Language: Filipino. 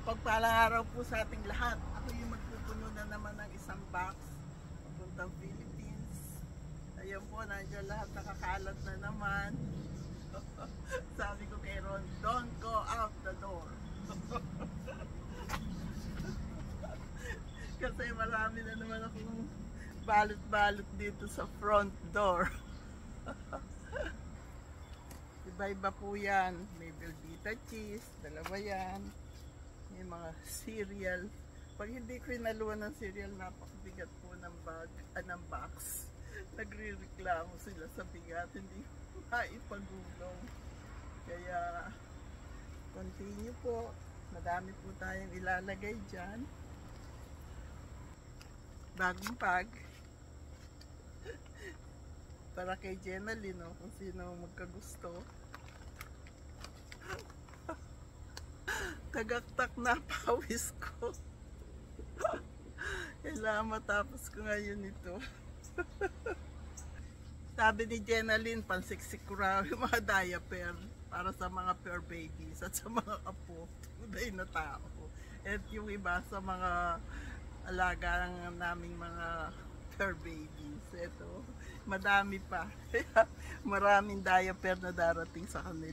Mapagpalang araw po sa ating lahat. Ako yung magpupuno na naman ng isang box papuntang Philippines. Ayun po, nandiyan lahat nakakalat na naman. Sabi ko kay Ron, don't go out the door. Kasi marami na naman akong balot-balot dito sa front door. Iba-iba po yan. May Velveeta cheese, dalawa yan. May mga cereal. Pag hindi ko inaluan ng cereal, napakabigat po ng ng box. Nagre-reklamo sila sa bigat, hindi maipagulong. Kaya, continue po. Madami po tayong ilalagay dyan. Bagong bag. Para kay Jenalyn, no? Kung sino magkagusto. Tagaktak na pawis ko. Kailangan matapos ko ngayon ito. Sabi ni Jenalyn, pansiksik ko raw yung mga diaper para sa mga fur babies at sa mga apo, tunay na tao. At yung iba sa mga alaga naming mga fur babies. Ito, madami pa. Maraming diaper na darating sa kanila.